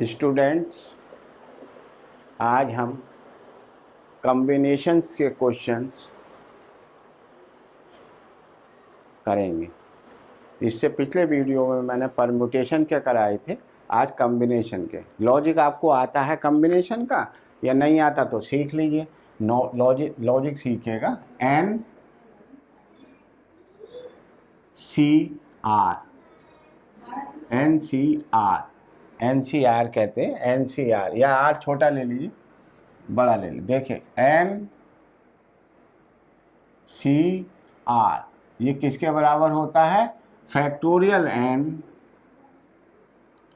Students, आज हम combinations के क्वेश्चंस करेंगे। इससे पिछले वीडियो में मैंने परम्यूटेशन के कराए थे, आज कॉम्बिनेशन के। लॉजिक आपको आता है कॉम्बिनेशन का या नहीं आता तो सीख लीजिए। लॉजिक सीखिएगा। NCR कहते हैं। NCR या आर छोटा ले लीजिए, बड़ा ले लीजिए। देखिए NCR ये किसके बराबर होता है? Factorial n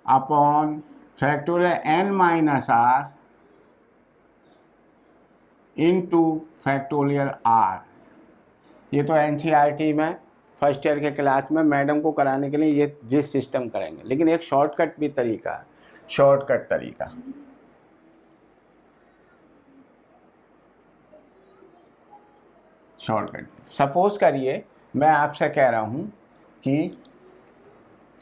upon factorial n minus r into factorial r। ये तो NCERT में फर्स्ट ईयर के क्लास में मैडम को कराने के लिए ये जिस सिस्टम करेंगे, लेकिन एक शॉर्टकट भी तरीका है। शॉर्टकट तरीका, सपोज करिए मैं आपसे कह रहा हूं कि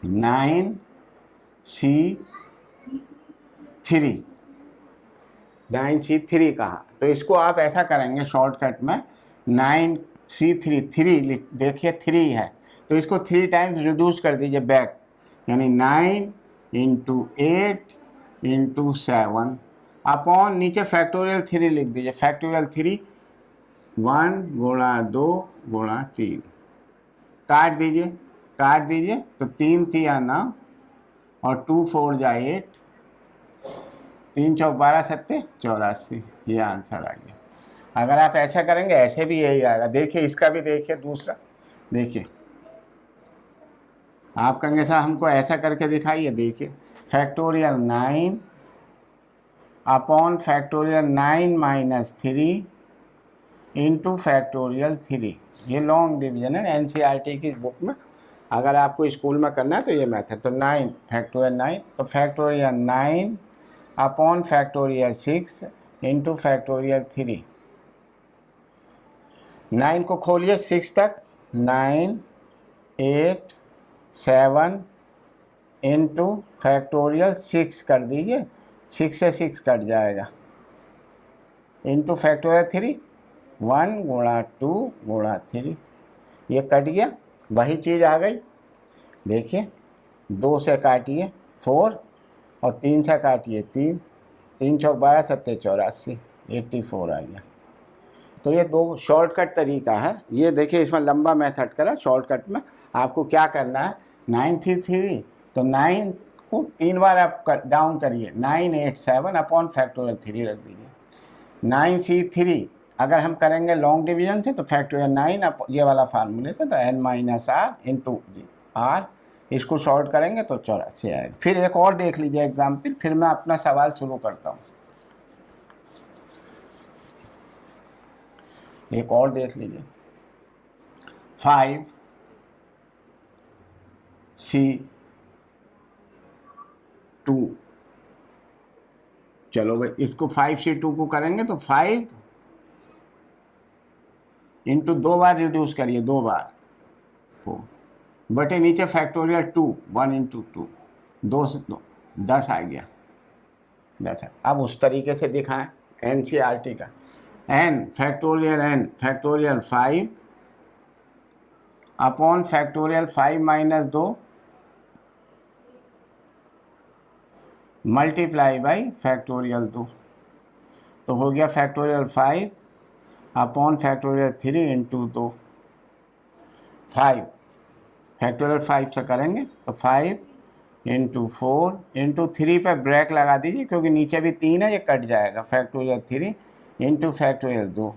9C3 कहा, तो इसको आप ऐसा करेंगे शॉर्टकट में 9C3 देखिए 3 है तो इसको 3 टाइम्स रिड्यूस कर दीजिए बैक, यानी 9 इंटू 8 इंटू 7 अपॉन नीचे फैक्टोरियल 3 लिख दीजिए। फैक्टोरियल 3 1 गुणा 2 गुणा 3 काट दीजिए तो 3 3 9 और 2 4 जा 8, 3 चौक 12 सत्ते 84, ये आंसर आ गया। अगर आप ऐसा करेंगे ऐसे भी यही आएगा। देखिए इसका भी देखिए, दूसरा देखिए, आप कहेंगे सर हमको ऐसा करके दिखाइए। देखिए factorial 9 upon factorial 9 minus 3 into factorial 3। ये लॉन्ग डिवीजन है NCERT की बुक में। अगर आपको स्कूल में करना है तो ये मेथड। तो 9 फैक्टोरियल 9, तो factorial 9 upon factorial 6 into factorial 3। 9 को खोलिए 6 तक, 9 8 7 इंटू फैक्टोरियल 6 कर दीजिए, 6 से 6 कट जाएगा, इंटू फैक्टोरियल 3 1 गुणा 2 गुणा 3, ये कट गया, वही चीज़ आ गई। देखिए 2 से काटिए 4 और 3 से काटिए 3, 3 चौक 12 सत्ते 84, 84 आ गया। तो ये दो शॉर्टकट तरीका है। ये देखिए इसमें लंबा मेथड करा, शॉर्टकट में आपको क्या करना है, 9 तो 9 को 3 बार आप डाउन करिए, 9 8 7 अपॉन फैक्टोरियल 3 रख दीजिए। 9C3 अगर हम करेंगे लॉन्ग डिवीजन से तो फैक्टोरियल 9 ये वाला फार्मूले से, तो n minus R into R, इसको शॉर्ट करेंगे तो 84 आएगा। फिर एक और देख लीजिए एग्जाम्पल, फिर मैं अपना सवाल शुरू करता हूँ। एक और देख लीजिए, 5C2। चलो भाई इसको 5C2 को करेंगे तो 5 इंटू 2 बार रिड्यूस करिए, 2 बार 4 बटे नीचे फैक्टोरियल 2 1 इंटू 2 2 से 2 10 आ गया, 10 है। अब उस तरीके से दिखाएं NCERT का। n factorial 5 upon factorial 5 minus 2 multiply by factorial 2, तो हो गया factorial 5 upon factorial 3 into 2। 5 factorial 5 से करेंगे तो 5 इंटू 4 इंटू 3 पर ब्रेक लगा दीजिए क्योंकि नीचे भी 3 है, ये कट जाएगा। फैक्टोरियल 3 इंटू फैक्टोरियल 2,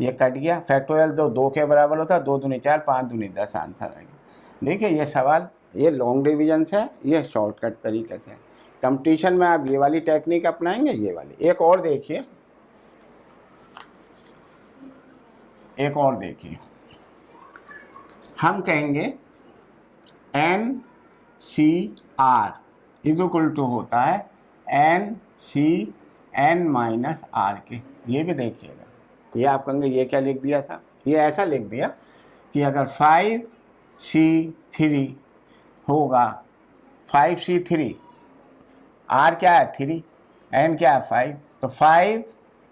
ये कट गया। फैक्टोरियल 2 के बराबर होता है, 2 दूनी 4 5 दूनी 10 आंसर आएगा। देखिए ये सवाल, ये लॉन्ग डिवीजन से है, ये शॉर्टकट तरीके से है। कंपटीशन में आप ये वाली टेक्निक अपनाएंगे, ये वाली। एक और देखिए, हम कहेंगे NCR इज इक्वल टू होता है NCN माइनस R के। ये भी देखिएगा, ये आप कहेंगे ये क्या लिख दिया था, ये ऐसा लिख दिया कि अगर 5C3 होगा, 5C3 आर क्या है 3, एन क्या है 5, तो 5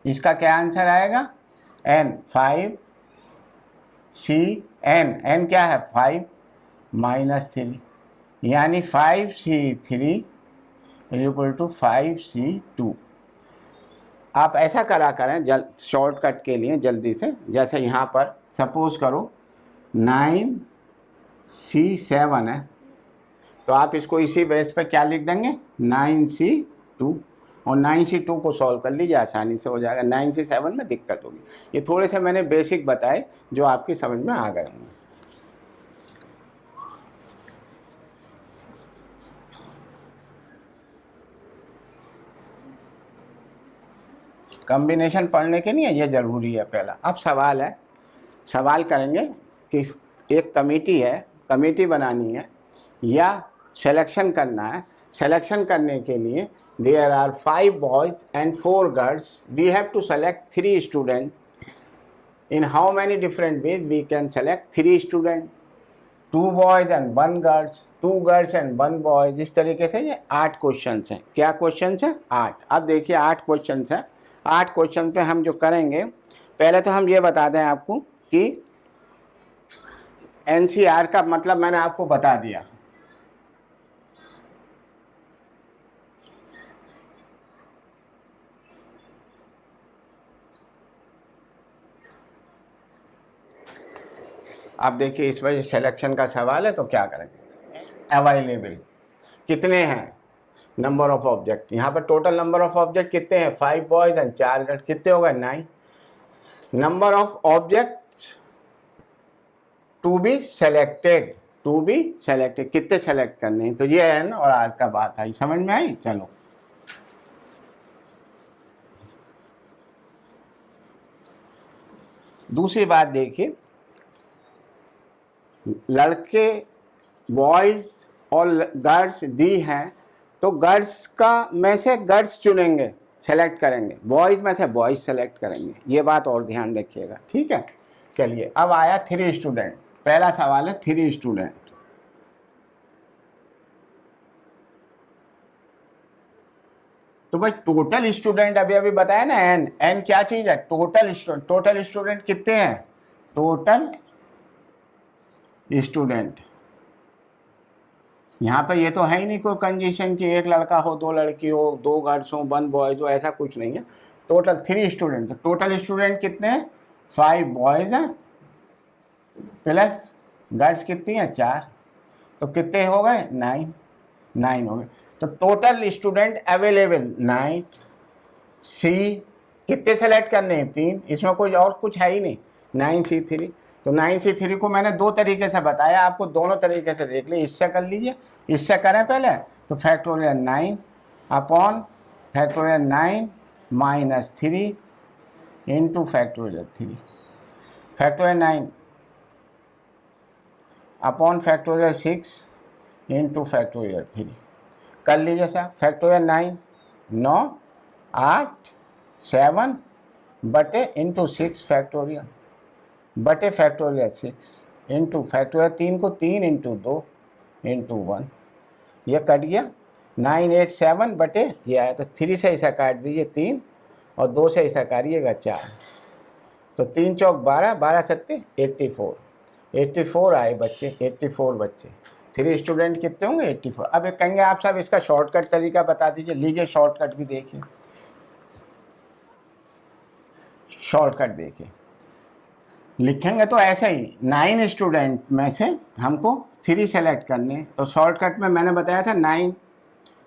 इसका क्या आंसर आएगा एन 5 सी एन, एन क्या है 5 -3, यानी 5C3 इक्वल टू 5C2। आप ऐसा करा करें शॉर्टकट के लिए जल्दी से, जैसे यहाँ पर सपोज करो 9C7 है, तो आप इसको इसी बेस पे क्या लिख देंगे 9C2, और 9C2 को सॉल्व कर लीजिए, आसानी से हो जाएगा। 9C7 में दिक्कत होगी। ये थोड़े से मैंने बेसिक बताए जो आपकी समझ में आ गए होंगे। कॉम्बिनेशन पढ़ने के लिए ये ज़रूरी है पहला। अब सवाल है, सवाल करेंगे कि एक कमेटी है, कमेटी बनानी है या सिलेक्शन करना है। सिलेक्शन करने के लिए there are 5 boys and 4 girls, we have to select 3 student. In how many different ways we can select 3 student, 2 boys and 1 girls, 2 girls and 1 boys. इस तरीके से ये 8 क्वेश्चन हैं। क्या क्वेश्चन है 8। अब देखिए 8 क्वेश्चन हैं। 8 क्वेश्चन पे हम जो करेंगे, पहले तो हम ये बता दें आपको कि एनसीआर का मतलब मैंने आपको बता दिया। अब देखिए इस वजह सिलेक्शन का सवाल है तो क्या करेंगे, अवेलेबल कितने हैं, नंबर ऑफ ऑब्जेक्ट। यहाँ पर टोटल नंबर ऑफ ऑब्जेक्ट कितने हैं 5 बॉयज़ एंड 4 गर्ल्स, कितने हो गए 9। Number of objects to be selected, to be selected कितने सेलेक्ट करने हैं, तो ये एन और आर का बात आई, समझ में आई। चलो दूसरी बात देखिए, लड़के बॉयज़ और गर्ल्स दी हैं, तो गर्ल्स का में से गर्ल्स चुनेंगे, सेलेक्ट करेंगे, बॉयज़ में से बॉयज़ सेलेक्ट करेंगे। ये बात और ध्यान रखिएगा, ठीक है। चलिए अब आया 3 स्टूडेंट। पहला सवाल है 3 स्टूडेंट। तो भाई टोटल स्टूडेंट अभी अभी बताया ना एन, एन क्या चीज़ है टोटल स्टूडेंट। टोटल स्टूडेंट कितने हैं, टोटल स्टूडेंट। यहाँ पे ये तो है ही नहीं कोई कंडीशन कि एक लड़का हो 2 लड़की हो, 2 गर्ल्स हो 1 बॉयज हो, ऐसा कुछ नहीं है। Total 3 student. तो टोटल स्टूडेंट कितने हैं 5 बॉयज़ हैं प्लस गर्ल्स कितनी हैं 4, तो कितने हो गए 9 हो गए। तो टोटल स्टूडेंट अवेलेबल 9। सी कितने सेलेक्ट करने हैं 3, इसमें कोई और कुछ है ही नहीं, 9C3। तो 9C3 को मैंने 2 तरीके से बताया आपको, दोनों तरीके से देख लीजिए। इससे कर लीजिए, इससे करें पहले तो factorial 9 upon factorial 9 -3 into factorial 3, factorial 9 upon factorial 6 into factorial 3। कर लीजिए साहब, फैक्टोरियल 9 8 7 बटे इंटू 6 फैक्टोरियल बटे फैक्टोरियल 6 इंटू फैक्टोरियल 3 को 3 इंटू 2 इंटू 1, यह कट गया 9 8 7 बटे ये आया, तो 3 से ऐसा काट दीजिए 3 और 2 से ऐसा काटिएगा 4, तो 3 चौक 12, 12 सत्ते 84 आए बच्चे, 84 बच्चे। 3 स्टूडेंट कितने होंगे 84। अब एक कहेंगे आप साहब इसका शॉर्टकट तरीका बता दीजिए, लीजिए शॉर्टकट भी देखिए, शॉर्टकट देखिए। लिखेंगे तो ऐसे ही 9 स्टूडेंट में से हमको 3 सेलेक्ट करने, तो शॉर्टकट में मैंने बताया था 9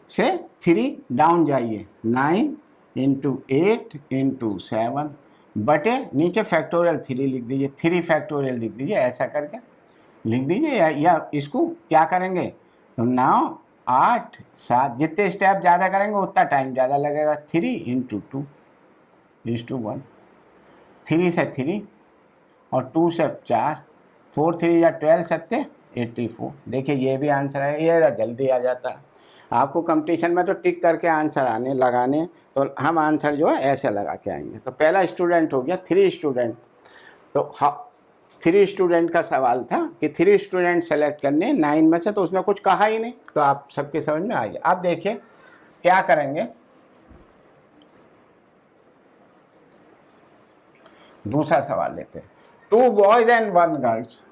से 3 डाउन जाइए, 9 इंटू 8 इंटू 7 बटे नीचे फैक्टोरियल 3 लिख दीजिए, 3 फैक्टोरियल लिख दीजिए, ऐसा करके लिख दीजिए। या इसको क्या करेंगे तो 9 8 7, जितने स्टेप ज़्यादा करेंगे उतना टाइम ज़्यादा लगेगा। 3 इंटू 2 1, 3 से 3 और 2 से 4, 4 3 या 12 सत्ते 84। देखिए ये भी आंसर है, ये जल्दी आ जाता है। आपको कंपटीशन में तो टिक करके आंसर आने लगाने, तो हम आंसर जो है ऐसे लगा के आएंगे। तो पहला स्टूडेंट हो गया 3 स्टूडेंट। तो 3 स्टूडेंट का सवाल था कि 3 स्टूडेंट सेलेक्ट करने 9 में से, तो उसने कुछ कहा ही नहीं, तो आप सबके समझ में आ गया। अब देखिए क्या करेंगे, दूसरा सवाल लेते हैं। 2 बॉयज एंड 1 गर्ल्स,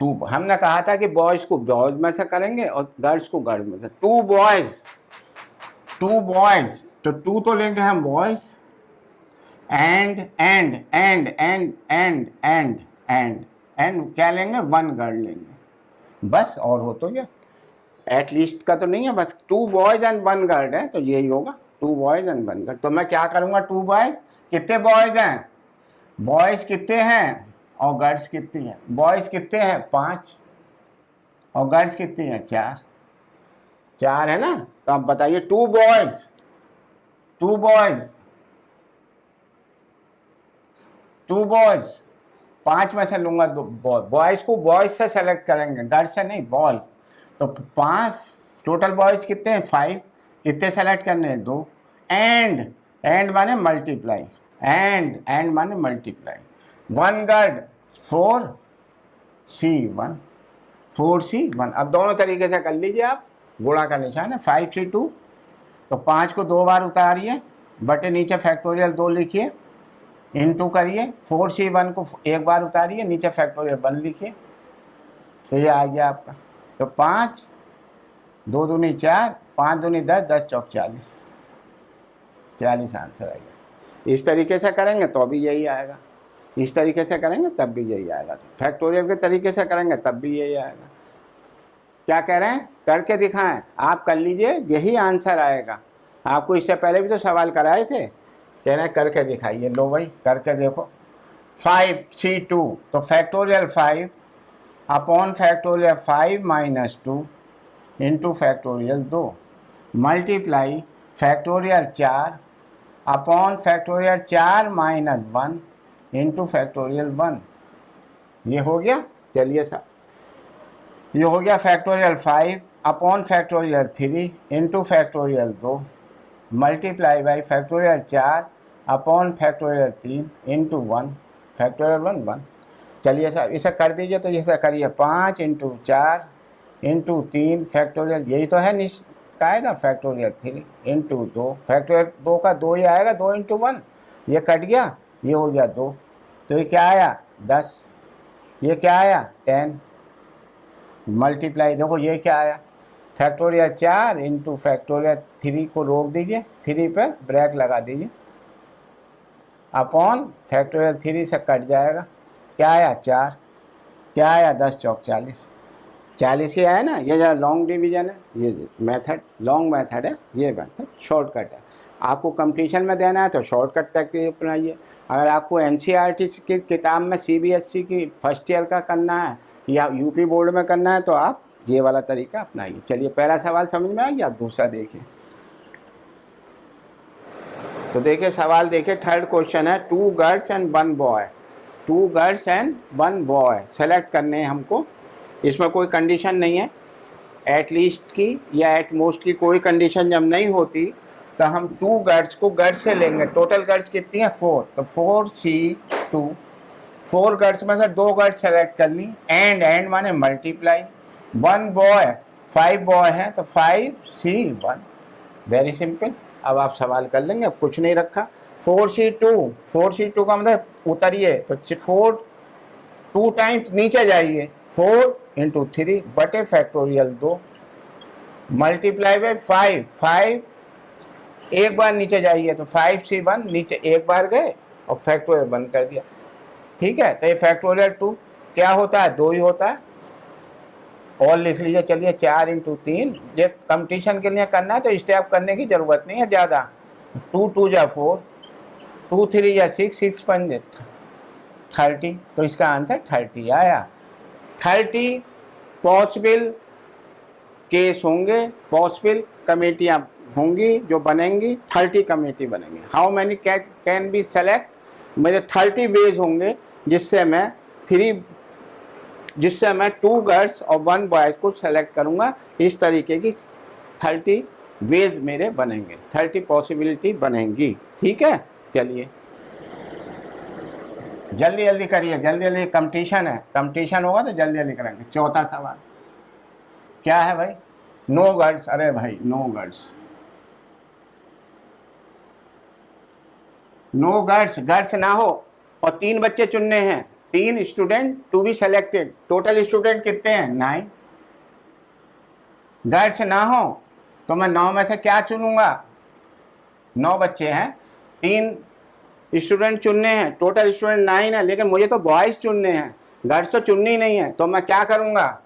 टू, हमने कहा था कि बॉयज को बॉयज में से करेंगे और गर्ल्स को गर्ल्स में से। 2 बॉयज, 2 बॉयज, तो 2 तो लेंगे हम बॉयज, एंड क्या लेंगे, 1 गर्ल लेंगे, बस। और हो तो क्या, एटलीस्ट का तो नहीं है, बस 2 बॉयज एंड 1 गर्ल है, तो यही होगा 2 बॉयज एंड 1 गर्ल। तो मैं क्या करूँगा, 2 बॉयज, कितने बॉयज हैं, बॉयज कितने हैं और गर्ल्स कितनी हैं, बॉयज कितने हैं 5 और गर्ल्स कितनी हैं 4, 4 है ना। तो आप बताइए 2 बॉयज, 2 बॉयज, 2 बॉयज, 5 में से लूंगा 2 बॉयज को, बॉयज से सेलेक्ट करेंगे, गर्ल्स से नहीं, बॉयज। तो 5 टोटल बॉयज कितने हैं 5, कितने सेलेक्ट करने हैं 2, एंड माने मल्टीप्लाई, एंड माने मल्टीप्लाई, 1 गर्ल 4C1, 4C1। अब दोनों तरीके से कर लीजिए आप, गुणा का निशान है, 5C2, तो 5 को 2 बार उतारिए, बटे नीचे फैक्टोरियल 2 लिखिए, इनटू करिए, 4C1 को 1 बार उतारिए, नीचे फैक्टोरियल 1 लिखिए, तो ये आ गया आपका। तो 5, 2 दूनी 4, 5 दूनी 10, 10 चौक 40, 40 आंसर आएगा। इस तरीके से करेंगे तो भी यही आएगा, इस तरीके से करेंगे तब भी यही आएगा, फैक्टोरियल के तरीके से करेंगे तब भी यही आएगा। क्या कह रहे हैं, करके दिखाएं, आप कर लीजिए, यही आंसर आएगा। आपको इससे पहले भी तो सवाल कराए थे, कह रहे हैं करके दिखाइए, लो भाई करके देखो। 5C2, तो factorial 5 upon factorial 5 minus 2 into factorial 2, multiply factorial 4 upon factorial 4 minus 1 into factorial 1, ये हो गया। चलिए साहब, ये हो गया factorial 5 upon factorial 3 into factorial 2, multiply by factorial 4 upon factorial 3 into 1 factorial 1। चलिए साहब इसे कर दीजिए, तो जैसे करिए 5 इंटू 4 इंटू 3 फैक्टोरियल, यही तो है कायदा, फैक्टोरियल 3 इंटू 2, फैक्टोरियल 2 का 2 ही आएगा, 2 इंटू 1, ये कट गया, ये हो गया 2, तो ये क्या आया 10, ये क्या आया 10, मल्टीप्लाई देखो ये क्या आया, फैक्टोरियल 4 इंटू फैक्टोरियल 3 को रोक दीजिए, 3 पे ब्रैक लगा दीजिए, अपॉन फैक्टोरियल 3 से कट जाएगा, क्या आया 4, क्या आया 10 चौक 40, 40 ही आया ना। ये जरा लॉन्ग डिवीजन है, ये मेथड लॉन्ग मेथड है, ये मेथड शॉर्टकट है। आपको कंपटीशन में देना है तो शॉर्टकट तक अपनाइए। अगर आपको एनसीईआरटी की किताब में सीबीएसई की फर्स्ट ईयर का करना है या यूपी बोर्ड में करना है तो आप ये वाला तरीका अपनाइए। चलिए पहला सवाल समझ में आ गया, आप दूसरा देखिए। तो देखिए सवाल देखिए, थर्ड क्वेश्चन है 2 girls and 1 boy, 2 girls and 1 boy select करने हैं हमको। इसमें कोई कंडीशन नहीं है, एटलीस्ट की या एटमोस्ट की कोई कंडीशन जब नहीं होती तो हम 2 गर्ल्स को गर्ल्स से लेंगे। टोटल गर्ल्स कितनी है 4, तो 4C2, 4 गर्ल्स में से 2 गर्ल्स सेलेक्ट कर ली, एंड माने मल्टीप्लाई, 1 बॉय 5 बॉय है तो 5C1, वेरी सिंपल। अब आप सवाल कर लेंगे, अब कुछ नहीं रखा। 4C2 का मतलब उतरिए तो 4 2 टाइम्स नीचे जाइए, 4 इंटू 3 बटे फैक्टोरियल 2, मल्टीप्लाई बाई 5 एक बार नीचे जाइए तो 5C1 नीचे एक बार गए और फैक्टोरियल बंद कर दिया, ठीक है। तो ये फैक्टोरियल 2 क्या होता है 2 ही होता है, और लिख लीजिए। चलिए 4 इंटू 3, ये कंपटीशन के लिए करना है तो स्टेप करने की ज़रूरत नहीं है ज़्यादा। 2 2 जा 4, 2 3 या 6, 6 5 30, तो इसका आंसर 30 आया। 30 पॉसिबल केस होंगे, पॉसिबल कमेटियाँ होंगी जो बनेंगी, 30 कमेटी बनेंगी। How many can be select, मेरे 30 वेज होंगे जिससे मैं 2 गर्ल्स और 1 बॉयज़ को सेलेक्ट करूँगा। इस तरीके की 30 वेज मेरे बनेंगे, 30 पॉसिबिलिटी बनेंगी, ठीक है। चलिए जल्दी जल्दी करिए, जल्दी जल्दी, कंपटीशन है, कंपटीशन होगा तो जल्दी जल्दी करेंगे। चौथा सवाल क्या है भाई? नो गर्ड्स। अरे भाई नो गर्ड्स, नो गर्ड्स, गर्ड्स ना हो और 3 बच्चे चुनने हैं, 3 student to be selected. Total student कितने हैं? 9। गर्ड्स ना हो तो मैं 9 में से क्या चुनूंगा? 9 बच्चे हैं, 3 स्टूडेंट चुनने हैं, टोटल स्टूडेंट 9 है, लेकिन मुझे तो बॉयज़ चुनने हैं, गर्ल्स तो चुननी ही नहीं है। तो मैं क्या करूँगा?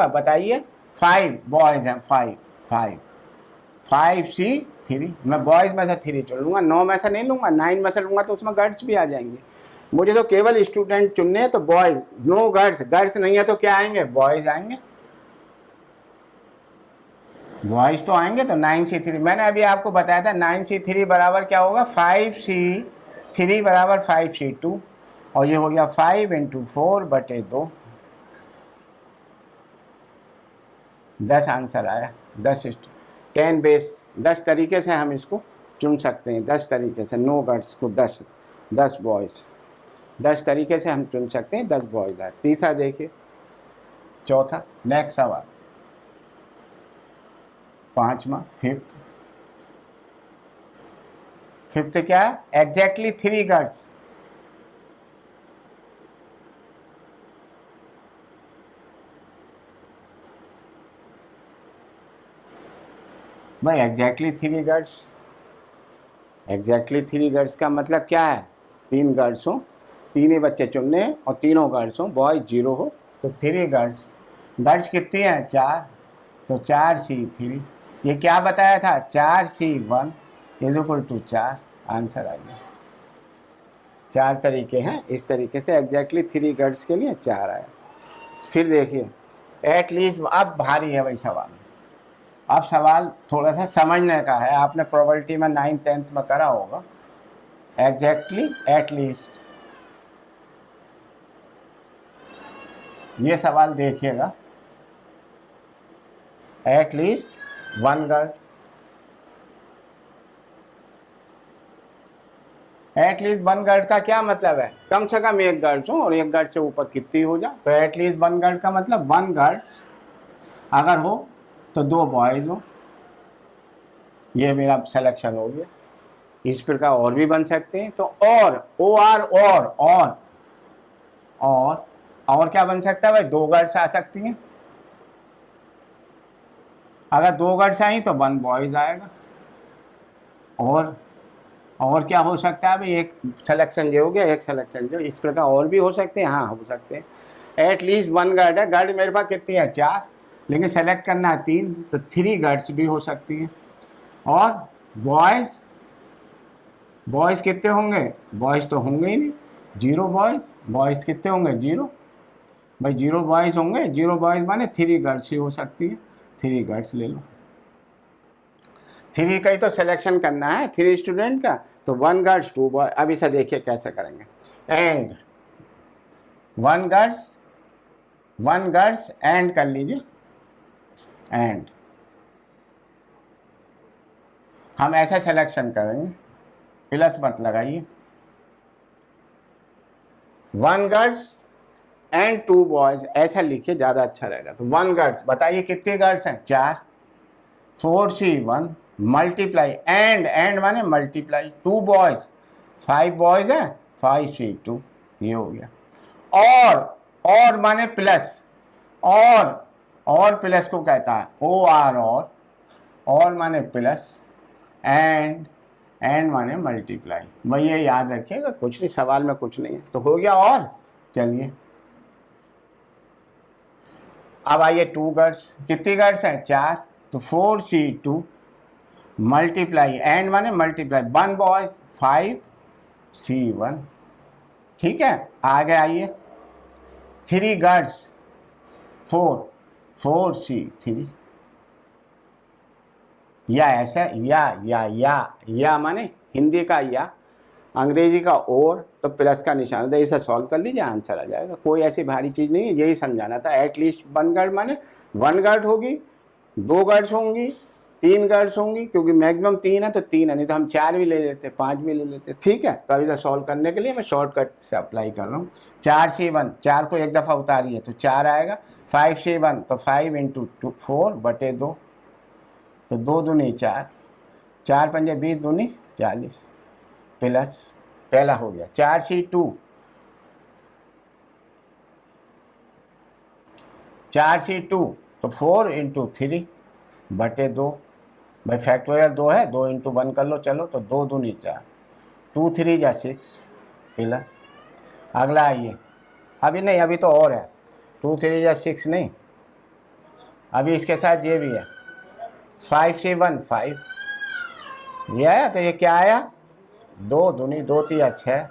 बताइए। 5 बॉयज़ हैं, 5C3। मैं बॉयज़ में से 3 चुन लूँगा, 9 में से नहीं लूँगा, 9 में से लूँगा तो उसमें गर्ल्स भी आ जाएंगे। मुझे तो केवल स्टूडेंट चुनने हैं, तो बॉयज़, नो गर्ल्स। गर्ल्स नहीं है तो क्या आएंगे? बॉयज़ आएंगे, बॉयज़ तो आएंगे। तो 9C3, मैंने अभी आपको बताया था 9C3 बराबर क्या होगा? 5C3 बराबर 5C2, और ये हो गया 5 × 4/2, 10 आंसर आया। 10 बेस 10 तरीके से हम इसको चुन सकते हैं, 10 तरीके से। नो गर्ल्स को 10 बॉयज़, 10 तरीके से हम चुन सकते हैं, 10 बॉयज़ आए। तीसरा देखिए, चौथा, नेक्स्ट सवाल, 5वां, फिफ्थ क्या है? Exactly 3 girls. भाई एग्जैक्टली 3 गर्ल्स, एग्जैक्टली 3 गर्ल्स का मतलब क्या है? 3 गर्ल्स हो, 3 ही बच्चे चुनने हैं और तीनों गर्ल्स हो, बॉय 0 हो, तो 3 गर्ल्स। गर्ल्स कितनी हैं? 4, तो 4C3। ये क्या बताया था? 4C1 = 4। आंसर आ गया। 4 तरीके हैं, इस तरीके से एग्जैक्टली 3 गर्ल्स के लिए 4 आया। फिर देखिए, एटलीस्ट, अब भारी है भाई सवाल। अब सवाल थोड़ा सा समझने का है, आपने प्रोबेबिलिटी में 9th 10th में करा होगा। एग्जैक्टली, एटलीस्ट, ये सवाल देखिएगा। एटलीस्ट 1 गर्ल, एटलीस्ट 1 गर्ल का क्या मतलब है? कम से कम 1 गर्ल्स हो और 1 गर्ल से ऊपर कितनी हो जाए। तो एटलीस्ट 1 गर्ल का मतलब 1 गर्ल्स अगर हो तो 2 बॉयज़ हो। ये मेरा सिलेक्शन हो गया। इस प्रकार और भी बन सकते हैं। तो और और क्या बन सकता है भाई? 2 गर्ल्स आ सकती हैं। अगर 2 गर्ल्स आई तो 1 बॉयज़ आएगा। और क्या हो सकता है भाई? एक सिलेक्शन ये हो गया, एक सिलेक्शन जो, इस प्रकार और भी हो सकते हैं। हाँ, हो सकते हैं। एटलीस्ट 1 गर्ल है। गर्ल मेरे पास कितनी है? 4, लेकिन सेलेक्ट करना है 3, तो 3 गर्ल्स भी हो सकती हैं। और बॉयज़ कितने होंगे? बॉयज़ तो होंगे ही नहीं, 0 बॉयज़ कितने होंगे? 0 भाई, 0 बॉयज़ होंगे। 0 बॉयज़ माने 3 गर्ल्स ही हो सकती है। 3 गर्ल्स ले लो, 3 का ही तो सिलेक्शन करना है, 3 स्टूडेंट का। तो 1 गर्ल्स 2 बॉय। अब इसे देखिए कैसे करेंगे। एंड 1 गर्ल्स एंड कर लीजिए। एंड हम ऐसा सिलेक्शन करेंगे, प्लस मत लगाइए। 1 गर्ल्स एंड 2 बॉयज़, ऐसा लिखिए, ज़्यादा अच्छा रहेगा। तो 1 गर्ल्स, बताइए कितने गर्ल्स हैं? 4, 4C1 मल्टीप्लाई, एंड माने मल्टीप्लाई, 2 बॉयज़, 5 बॉयज़ हैं, 5C2, ये हो गया। और माने प्लस, और प्लस को कहता है और माने प्लस, एंड माने मल्टीप्लाई। भाई ये याद रखिएगा, कुछ नहीं, सवाल में कुछ नहीं है। तो हो गया। और चलिए अब आइए 2 गर्ल्स, कितनी गर्ल्स हैं? 4, तो 4C2 मल्टीप्लाई, एंड माने मल्टीप्लाई, 1 बॉयज़, 5C1। ठीक है, आगे आइए। 3 गर्ल्स, 4C3। या ऐसा, या माने हिंदी का या, अंग्रेजी का और, तो प्लस का निशान, तो इसे सॉल्व कर लीजिए, आंसर आ जाएगा। कोई ऐसी भारी चीज़ नहीं है, यही समझाना था। एटलीस्ट 1 गर्ल माने 1 गर्ल होगी, 2 गर्ल्स होंगी, 3 गर्ल्स होंगी, क्योंकि मैक्सिमम 3 है तो 3 है, नहीं तो हम 4 भी ले लेते, 5 भी ले लेते। ठीक है, तो अभी इसे सॉल्व करने के लिए मैं शॉर्टकट से अप्लाई कर रहा हूँ। 4C1, 4 को एक दफ़ा उतारिए तो 4 आएगा। 5C1 तो 5 इंटू 4 बटे 2, तो 2 दूनी 4, 4 पंजे 20 दूनी 40, प्लस पहला हो गया। 4C2, 4C2 तो 4 इंटू 3 बटे 2, भाई फैक्टोरियल 2 है, 2 इंटू 1 कर लो, चलो, तो 2 दूनी 4, 2 3 जा 6, प्लस अगला आइए, अभी नहीं, अभी तो और है, 2 3 जा 6 नहीं, अभी इसके साथ ये भी है, 5C1 5, ये आया, तो ये क्या आया, 2 दूनी 2 3 6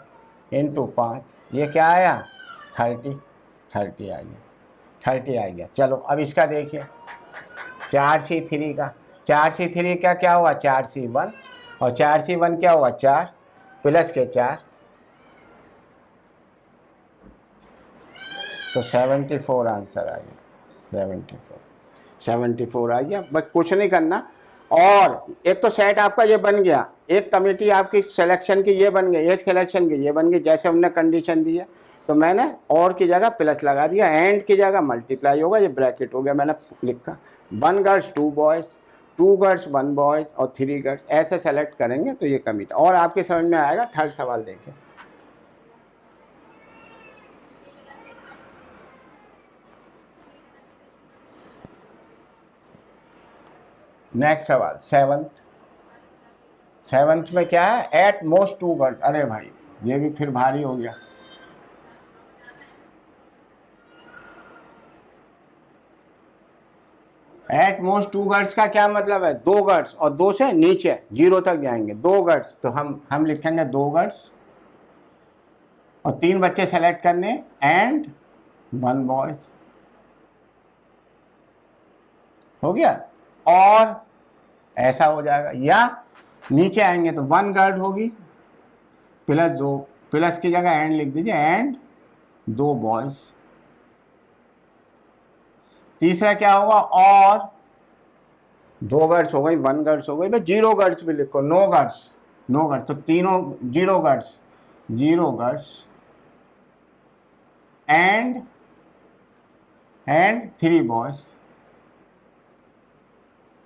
इंटू 5, ये क्या आया 30, 30 आ गया, 30 आ गया। चलो अब इसका देखिए, 4C3 का, 4C3 का क्या हुआ 4C1, और 4C1 क्या हुआ 4 प्लस के 4, तो 74 आंसर आ गया, 74 आ गया। बस कुछ नहीं करना, और एक तो सेट आपका ये बन गया, एक कमेटी आपकी सिलेक्शन की ये बन गई, एक सिलेक्शन की ये बन गई, जैसे हमने कंडीशन दी है, तो मैंने और की जगह प्लस लगा दिया, एंड की जगह मल्टीप्लाई होगा, ये ब्रैकेट हो गया, मैंने लिखा 1 गर्ल्स 2 बॉयज़, 2 गर्ल्स 1 बॉयज़ और 3 गर्ल्स, ऐसे सेलेक्ट करेंगे तो ये कमेटी। और आपके समझ में आएगा। थर्ड सवाल देखिए, नेक्स्ट सवाल, सेवंथ में क्या है, एट मोस्ट 2 गर्ल्स, अरे भाई ये भी फिर भारी हो गया। एट मोस्ट 2 गर्ल्स का क्या मतलब है, 2 गर्ल्स और 2 से नीचे 0 तक जाएंगे, 2 गर्ल्स, तो हम लिखेंगे 2 गर्ल्स और 3 बच्चे सेलेक्ट करने, एंड 1 बॉयज, हो गया। और ऐसा हो जाएगा, या नीचे आएंगे तो 1 गर्ल होगी प्लस 2, प्लस की जगह एंड लिख दीजिए, एंड 2 बॉयज। तीसरा क्या होगा, और 2 गर्ल्स हो गई, 1 गर्ल्स हो गई, भाई 0 गर्ल्स भी लिखो, नो गर्ल्स, तो तीनों 0 गर्ल्स, 0 गर्ल्स एंड 3 बॉयज,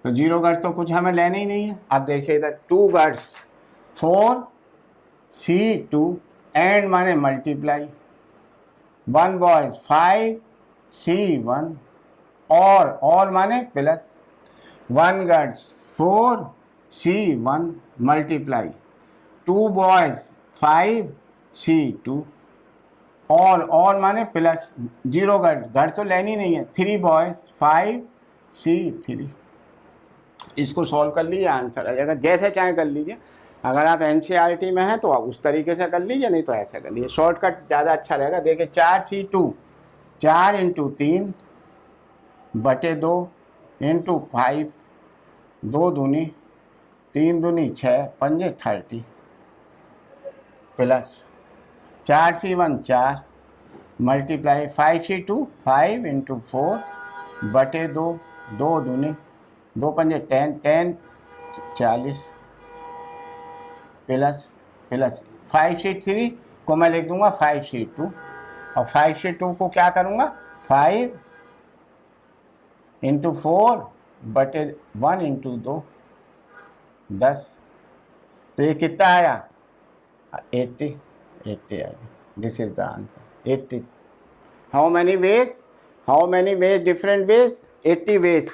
तो 0 गर्ल्स तो कुछ हमें लेने ही नहीं है। अब देखिए इधर 2 गर्ल्स 4C2 एंड माने मल्टीप्लाई, 1 बॉयज 5C1 और माने plus, 1 girls 4C1 multiply, 2 boys 5C2 और माने प्लस, 0 गर्ल्स तो लेनी नहीं है, 3 बॉयज 5C3। इसको सॉल्व कर लीजिए, आंसर आ जाएगा, जैसे चाहे कर लीजिए। अगर आप NCERT में हैं तो आप उस तरीके से कर लीजिए, नहीं तो ऐसे कर लीजिए, शॉर्टकट ज़्यादा अच्छा रहेगा। देखिए 4C2, 4 इंटू 3 बटे 2 इंटू 5, 2 दूनी 3 दूनी 6 पंजे 30, plus 4C1 4 multiply 5C2 5 into 4 बटे 2, 2 दूनी 2 पंजे 10 10 40, प्लस 5C3 को मैं लिख दूंगा 5C2, और 5C2 को क्या करूंगा 5 इंटू 4 बटे 1 इंटू 2 10, तो ये कितना आया 80 आएगा। This is the answer 80। How many ways different ways, 80 ways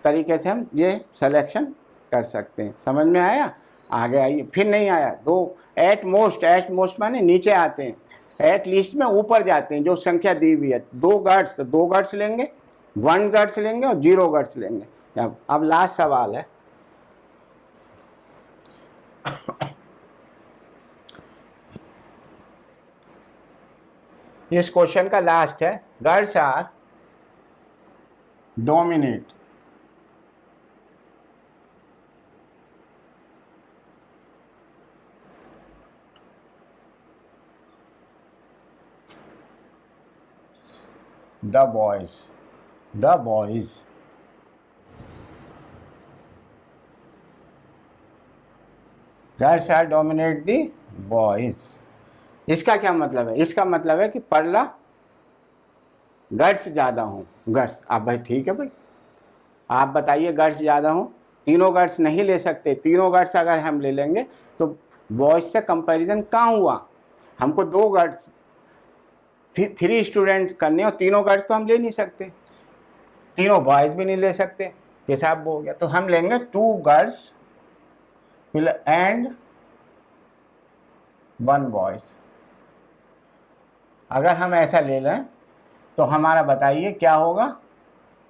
तरीके से हम ये सिलेक्शन कर सकते हैं। समझ में आया? आगे आइए, फिर नहीं आया, 2 एट मोस्ट माने नीचे आते हैं, एट लीस्ट में ऊपर जाते हैं, जो संख्या दी हुई है, 2 गर्ल्स तो 2 गर्ल्स लेंगे, 1 गर्ल्स लेंगे और 0 गर्ल्स लेंगे। अब लास्ट सवाल है, इस क्वेश्चन का लास्ट है, girls are dominate the boys girls are dominate the boys. इसका क्या मतलब है? इसका मतलब है कि पढ़ला गर्ल्स ज़्यादा हूँ। गर्ल्स, आप भाई ठीक है भाई, आप बताइए गर्ल्स ज़्यादा हूँ। तीनों गर्ल्स नहीं ले सकते, तीनों गर्ल्स अगर हम ले लेंगे तो बॉयज से कंपैरिजन कहाँ हुआ? हमको 2 गर्ल्स 3 स्टूडेंट्स करने और तीनों गर्ल्स तो हम ले नहीं सकते, तीनों बॉयज़ भी नहीं ले सकते, हिसाब हो गया। तो हम लेंगे 2 गर्ल्स एंड 1 बॉयज़। अगर हम ऐसा ले लें तो हमारा बताइए क्या होगा?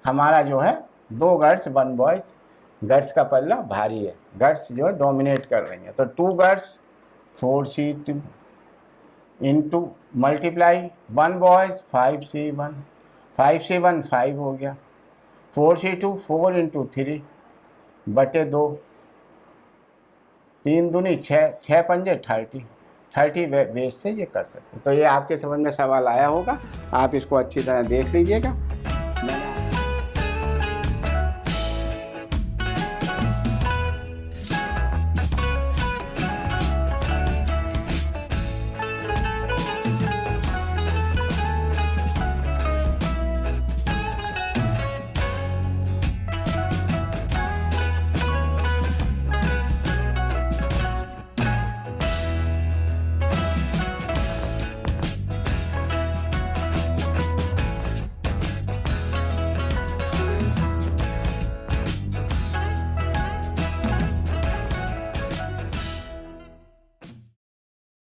हमारा जो है 2 गर्ल्स 1 बॉयज़, गर्ल्स का पल्ला भारी है, गर्ल्स जो है डोमिनेट कर रही हैं। तो 2 girls 4C2 into multiply 1 boys 5C1, 5C1 5 हो गया, 4C2 4 इंटू 3 बटे 2, 3 दूनी 6, 6 पंजे 30 बेस से ये कर सकते। तो ये आपके समझ में सवाल आया होगा, आप इसको अच्छी तरह देख लीजिएगा।